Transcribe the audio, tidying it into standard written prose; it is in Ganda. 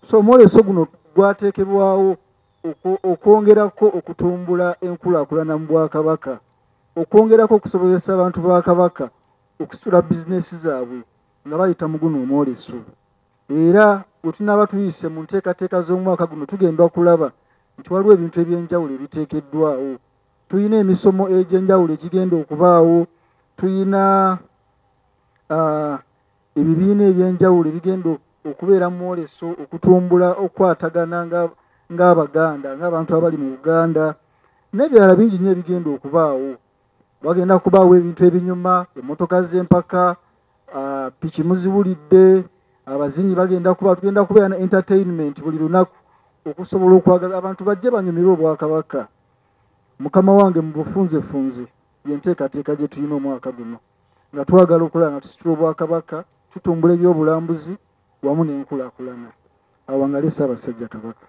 so omwoleso guno gwateekebwawo okwongerako okutumbula enkulaakulana mu Bwakabaka, okwongerako okusobozesa abantu ba Kabaka okusitula bizinesi zaabwe nga bayita mu guno omwoleso. Era bwe tunaaba tuyise mu nteekateeka z'omwaka guno tugenda kulaba nti waliwo ebintu ebyenjawulo ebiteekeddwawo. Tuyina emisomo egy'enjawulo egigenda okubaawo, tuyina ebibiina ebyenjawulo ebigenda okubeera mu mwoleso okutumbula okwatagana ng'Abaganda, ng'abantu abali mu Uganda, n'ebirala bingi nnyo ebigenda okubaawo. Bagenda kubaawo ebintu ebinyuma, emmotoka z'empaka, piki muziwulidde, abazinyi bagenda tugenda kubeera na entertainment buli lunaku okusobola okwagala abantu bajje banyumirwe Obwakabaka. Mukama wange mu bufunzefunze y'enteekateeka gye tulina omwaka guno, nga twagala okulaba nga tusitula Obwakabaka, tutumbula ebyobulambuzi wamu n'enkulaakulana. Awangale Ssaabasajja Kabaka.